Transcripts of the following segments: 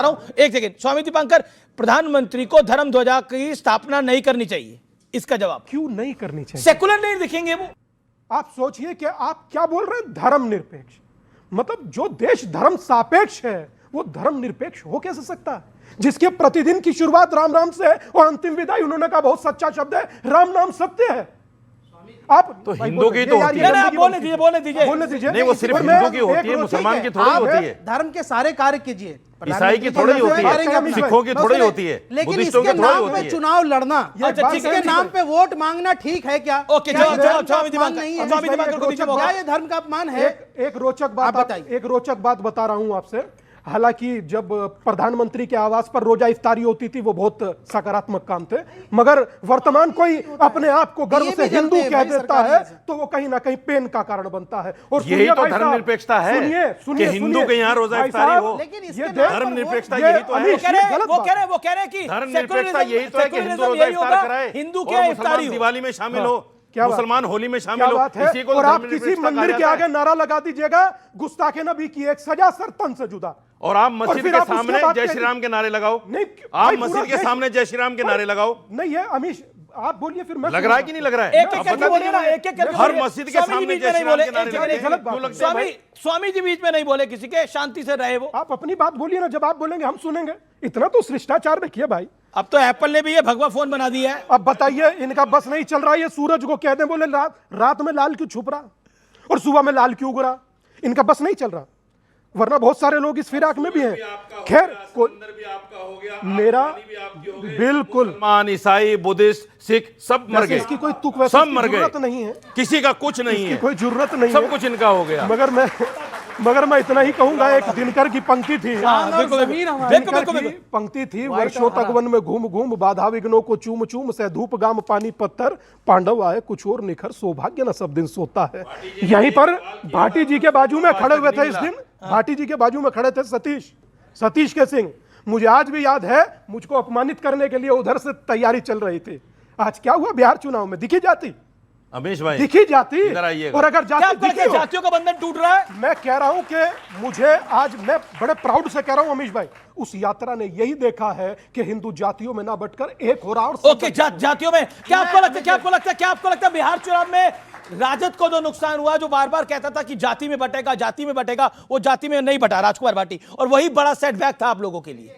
रहा हूं, एक सेकंड स्वामी दीपांकर, प्रधानमंत्री को धर्म ध्वजा की स्थापना नहीं करनी चाहिए, इसका जवाब क्यों नहीं करनी चाहिए? सेकुलर नहीं दिखेंगे वो। आप सोचिए कि आप क्या बोल रहे हैं, धर्मनिरपेक्ष। मतलब जो देश धर्म सापेक्ष है वो धर्मनिरपेक्ष हो कैसे सकता है? जिसके प्रतिदिन की शुरुआत राम राम से है और अंतिम विदाई, उन्होंने कहा बहुत सच्चा शब्द है, राम नाम सत्य है। आप तो हिंदू की तो होती है, बोलने दीजिए। नहीं, वो सिर्फ हिंदू की होती है, मुसलमान की थोड़ी होती है। धर्म के सारे कार्य कीजिए, ईसाई की थोड़ी होती है, सिखों की थोड़ी होती है, लेकिन इसके नाम पे चुनाव लड़ना, इसके नाम पे वोट मांगना ठीक है क्या? ओके, क्या ये धर्म का अपमान है? एक रोचक बात बता रहा हूं आपसे। हालांकि जब प्रधानमंत्री के आवास पर रोजा इफ्तारी होती थी वो बहुत सकारात्मक काम थे, मगर वर्तमान कोई अपने आप को गर्व से हिंदू कह देता है तो वो कहीं ना कहीं पेन का कारण बनता है। और यही तो धर्मनिरपेक्षता है कि हिंदू के यहाँ रोजा इफ्तारी हो। धर्मनिरपेक्षता यही तो है। वो कह रहे कि धर्मनिरपेक्षता यही तो है कि हिंदू रोजा इफ्तार कराए, हिंदू के इफ्तारी दिवाली में शामिल हो, क्या मुसलमान होली में शामिल हो, इसी को और आप किसी मंदिर के आगे नारा लगा दीजिएगा गुस्ताखे नबी की एक सजा सर तन से जुदा, और आप मस्जिद के सामने जय श्री राम के नारे लगाओ। नहीं, आप मस्जिद के सामने जय श्री राम के नारे लगाओ। नहीं है अमीश, आप बोलिए फिर मैं लग रहा है कि नहीं लग रहा है? हर मस्जिद के सामने जय श्री राम के नारे। स्वामी जी बीच में नहीं बोले किसी के, शांति से रहे वो। आप अपनी बात बोलिए ना, जब आप बोलेंगे हम सुनेंगे। इतना तो शिष्टाचार रखिए भाई। अब तो एप्पल ने भी ये भगवा फोन बना दिया है। अब बताइए, इनका बस नहीं चल रहा है। ये सूरज को कह दें बोले रात में लाल क्यों छुप रहा और सुबह में लाल क्यों उगरा, इनका बस नहीं चल रहा। वरना बहुत सारे लोग इस फिराक में भी हैं। खैर, मेरा बिल्कुल मान, ईसाई, बुद्धिस्ट, सिख सब मर गए। इसकी कोई तुक वैसे सब मर गए, जरूरत नहीं है, किसी का कुछ नहीं है, कोई जरूरत नहीं, सब कुछ इनका हो गया। मगर मैं इतना ही कहूंगा, एक दिनकर की पंक्ति थी, पंक्ति थी, वर्षों तक वन में घूम घूम बाधा विघ्नों को चूम चूम, से धूप गाम पानी पत्थर, पांडव आए कुछ और निखर, सौभाग्य न सब दिन सोता है। यहीं पर भाटी जी के बाजू में खड़े हुए थे इस दिन, भाटी जी के बाजू में खड़े थे सतीश के सिंह। मुझे आज भी याद है, मुझको अपमानित करने के लिए उधर से तैयारी चल रही थी। आज क्या हुआ बिहार चुनाव में? दिखी जाती अमीश भाई, दिखी जाती। और अगर जातियों का बंधन टूट रहा है, मैं कह रहा हूं कि मुझे आज, मैं बड़े प्राउड से कह रहा हूं अमीश भाई, उस यात्रा ने यही देखा है कि हिंदू जातियों में ना बटकर एक हो रहा। और ओके, जातियों में क्या आपको लगता है बिहार चुनाव में राजद को जो नुकसान हुआ, जो बार बार कहता था कि जाति में बटेगा, वो जाति में नहीं बटा राजकुमार भाटी, और वही बड़ा सेटबैक था आप लोगों के लिए।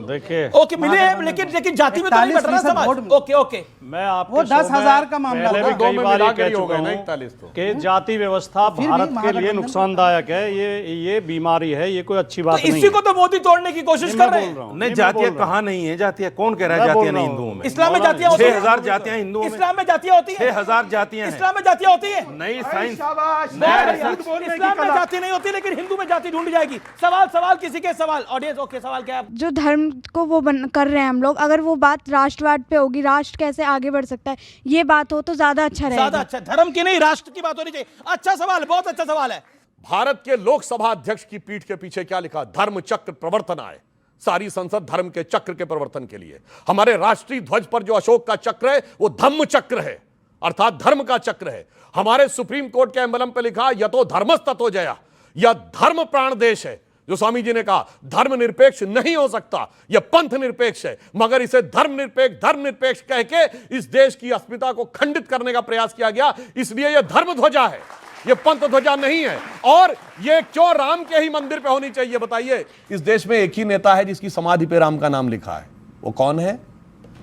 देखिए, ओके मिले, लेकिन जाति में तो नहीं बट रहा समाज। ओके, मैं आपको 10,000 का मामला पहले भी कई बार कह चुका हूं कि जाति व्यवस्था भारत के लिए नुकसानदायक है। ये बीमारी है, ये कोई अच्छी बात नहीं है। इसी को तो मोदी तोड़ने की कोशिश कर रहे हैं। नहीं, जातियां कहां नहीं है? जातियां कौन कह रहा है जातियां नहीं हिंदुओं में? इस्लाम में जातियां होती हैं। 6000 जातियां हिंदुओं में, इस्लाम में जातियां होती हैं। 6000 जातियां हैं। इस्लाम में जातियां होती है। नई साइंस, इस्लाम में जाति नहीं होती, लेकिन हिंदू में जाति ढूंढ जाएगी। सवाल किसी के सवाल, ऑडियंस। ओके, सवाल क्या है? जो धर्म को वो कर रहे हैं हम लोग, अगर वो बात राष्ट्रवाद पे होगी, राष्ट्र कैसे आगे बढ़ सकता है, ये बात हो तो ज्यादा अच्छा रहेगा। ज्यादा अच्छा, धर्म की नहीं राष्ट्र की बात होनी चाहिए। अच्छा सवाल, बहुत अच्छा सवाल है। भारत के लोकसभा अध्यक्ष की पीठ के पीछे क्या लिखा? धर्म चक्र प्रवर्तन आए। सारी संसद धर्म के चक्र के प्रवर्तन के लिए। हमारे राष्ट्रीय ध्वज पर जो अशोक का चक्र है वो धम्म चक्र है, अर्थात धर्म का चक्र है। हमारे सुप्रीम कोर्ट के एम्बलम पे लिखा यतो धर्मस्ततो जया, यह धर्म प्राण देश है। जो स्वामी जी ने कहा धर्मनिरपेक्ष नहीं हो सकता, यह पंथ निरपेक्ष है, मगर इसे धर्मनिरपेक्ष कह के इस देश की अस्मिता को खंडित करने का प्रयास किया गया। इसलिए यह धर्म ध्वजा है, यह पंथ ध्वजा नहीं है। और यह क्यों राम के ही मंदिर पे होनी चाहिए बताइए? इस देश में एक ही नेता है जिसकी समाधि पे राम का नाम लिखा है, वो कौन है?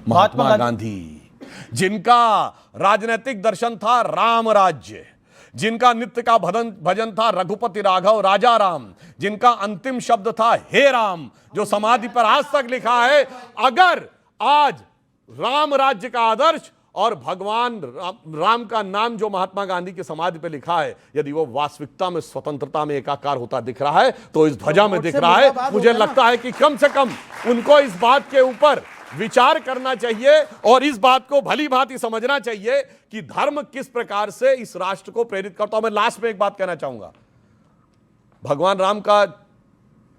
महात्मा गांधी, जिनका राजनीतिक दर्शन था राम राज्य, जिनका नित्य का भजन था रघुपति राघव राजा राम, जिनका अंतिम शब्द था हे राम, जो समाधि पर आज तक लिखा है। अगर आज राम राज्य का आदर्श और भगवान राम का नाम जो महात्मा गांधी की समाधि पर लिखा है, यदि वो वास्तविकता में स्वतंत्रता में एकाकार होता दिख रहा है तो इस ध्वजा में दिख रहा है। मुझे लगता है कि कम से कम उनको इस बात के ऊपर विचार करना चाहिए और इस बात को भली भांति समझना चाहिए कि धर्म किस प्रकार से इस राष्ट्र को प्रेरित करता हूं। मैं लास्ट में एक बात कहना चाहूंगा, भगवान राम का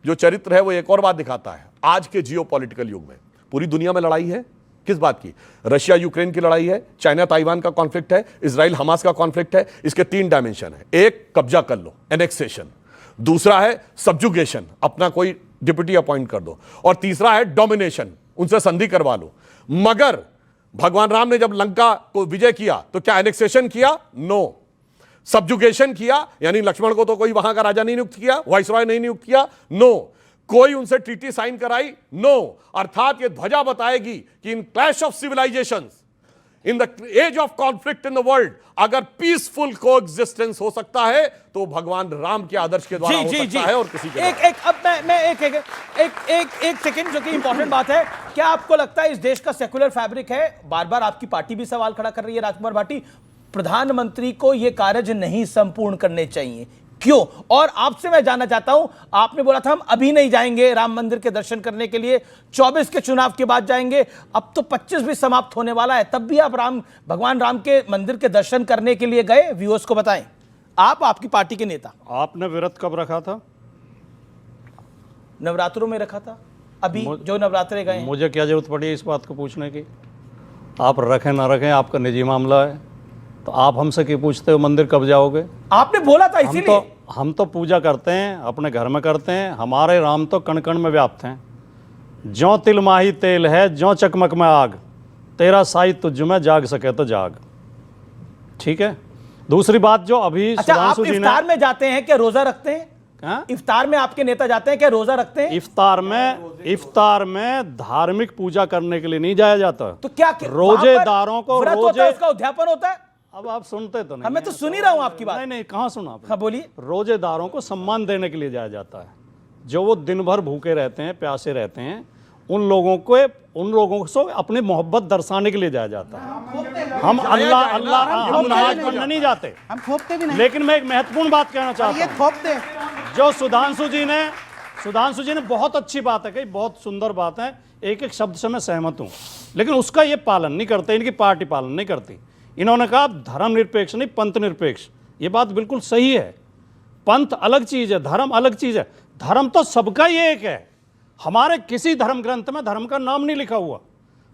जो चरित्र है वो एक और बात दिखाता है। आज के जियोपॉलिटिकल युग में पूरी दुनिया में लड़ाई है, किस बात की? रशिया यूक्रेन की लड़ाई है, चाइना ताइवान का कॉन्फ्लिक्ट है, इजराइल हमास का कॉन्फ्लिक्ट है। इसके 3 डायमेंशन है। एक, कब्जा कर लो, एनेक्सेशन। दूसरा है सब्जुगेशन, अपना कोई डिप्टी अपॉइंट कर दो। और तीसरा है डोमिनेशन, उनसे संधि करवा लो। मगर भगवान राम ने जब लंका को विजय किया तो क्या एनेक्सेशन किया? नो। सब्जुगेशन किया, यानी लक्ष्मण को तो कोई वहां का राजा नहीं नियुक्त किया, वाइसरॉय नहीं नियुक्त किया? नो। कोई उनसे ट्रीटी साइन कराई? नो। अर्थात ये ध्वजा बताएगी कि in clash of civilisations, in the age of conflict in the world, अगर पीसफुल कोएग्जिस्टेंस हो सकता है तो भगवान राम के आदर्श के द्वारा हो सकता है और किसी के एक अब मैं एक सेकंड, जो कि इंपॉर्टेंट बात है, क्या आपको लगता है इस देश का सेक्युलर फैब्रिक है? बार बार आपकी पार्टी भी सवाल खड़ा कर रही है, राजकुमार भाटी, प्रधानमंत्री को यह कार्य नहीं संपूर्ण करने चाहिए, क्यों? और आपसे मैं जानना चाहता हूं, आपने बोला था हम अभी नहीं जाएंगे राम मंदिर के दर्शन करने के लिए, 24 के चुनाव के बाद जाएंगे, अब तो 25 भी समाप्त होने वाला है, तब भी आप भगवान राम के मंदिर के दर्शन करने के लिए गए? व्यूअर्स को बताएं, आप, आपकी पार्टी के नेता। आपने व्रत कब रखा था? नवरात्रों में रखा था, अभी जो नवरात्रे गए। मुझे क्या जरूरत पड़ी इस बात को पूछने की? आप रखें ना रखें आपका निजी मामला है, तो आप हमसे क्यों पूछते हो मंदिर कब जाओगे? आपने बोला था इसीलिए। हम तो पूजा करते हैं, अपने घर में करते हैं, हमारे राम तो कण कण में व्याप्त हैं। ज्यों तिल माही तेल है, ज्यों चकमक में आग, तेरा साई तुझ में जाग सके तो जाग। ठीक है। दूसरी बात जो अभी अच्छा, आप इफ्तार में जाते हैं क्या, रोजा रखते हैं? हाँ? इफ्तार में आपके नेता जाते हैं क्या, रोजा रखते हैं? इफ्तार में धार्मिक पूजा करने के लिए नहीं जाया जाता। तो क्या रोजेदारों को व्रत होता है, उसका उद्यापन होता है? अब आप सुनते तो नहीं। मैं तो सुन ही रहा हूं आपकी बात। नहीं, कहां सुना आपने? हाँ बोलिए। रोजेदारों को सम्मान देने के लिए जाया जाता है, जो वो दिन भर भूखे रहते हैं, प्यासे रहते हैं, उन लोगों को अपनी मोहब्बत दर्शाने के लिए जाया जाता है। हम हम नमाज पढ़ने नहीं जाते, हम थोपते भी नहीं। लेकिन मैं एक महत्वपूर्ण बात कहना चाहता ये हूं, थोपते जो सुधांशु जी ने बहुत अच्छी बात है कही, बहुत सुंदर बात है, एक एक शब्द से मैं सहमत हूं, लेकिन उसका ये पालन नहीं करते, इनकी पार्टी पालन नहीं करती। इन्होंने कहा धर्मनिरपेक्ष नहीं, पंथ निरपेक्ष। ये बात बिल्कुल सही है। पंथ अलग चीज है, धर्म अलग चीज है। धर्म तो सबका ही एक है। हमारे किसी धर्म ग्रंथ में धर्म का नाम नहीं लिखा हुआ।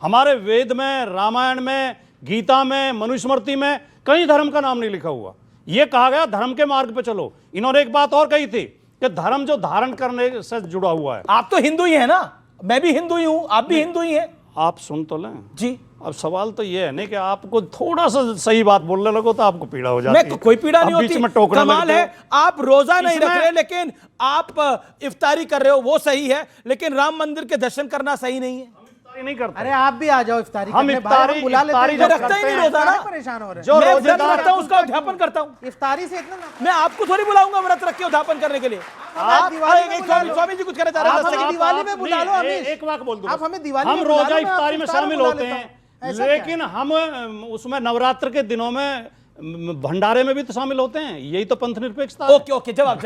हमारे वेद में, रामायण में, गीता में, मनुस्मृति में कहीं धर्म का नाम नहीं लिखा हुआ। यह कहा गया धर्म के मार्ग पे चलो। इन्होंने एक बात और कही थी कि धर्म जो धारण करने से जुड़ा हुआ है। आप तो हिंदू ही है ना, मैं भी हिंदू ही हूं, आप भी हिंदू ही हैं। आप सुन तो लें जी। अब सवाल तो ये है नहीं कि आपको थोड़ा सा सही बात बोलने लगो तो आपको पीड़ा हो जाती है। मैं कोई पीड़ा नहीं होती, बीच में टोकना कमाल है। आप रोजा नहीं रख रहे, लेकिन आप इफ्तारी कर रहे हो, वो सही है, लेकिन राम मंदिर के दर्शन करना सही नहीं है। नहीं करते। अरे आप भी आ जाओ इफ्तारी हम करने, इफ्तारी भाई, बुला लेते हैं। जब रखता ही नहीं रोजा ना, परेशान हो रहे जो मैं रोजेदार व्रत रखता हूं उसका उद्यापन करता हूं। इफ्तारी से इतना मैं आपको थोड़ी बुलाऊंगा व्रत रख के उद्यापन करने के लिए। आप स्वामी जी कुछ कहना चाह रहे हैं? 10 सेकंड। दिवाली में बुला लो हमें। एक बात बोल दूं, आप हमें दिवाली हम में बुला लो, रोजा मैं इफ्तारी में इफ्तार शामिल बुला होते लेता हूं। हैं, ऐसा लेकिन हम उसमें नवरात्र के दिनों में भंडारे में भी तो शामिल होते हैं। यही तो पंथ निरपेक्षता है। ओके, जवाब।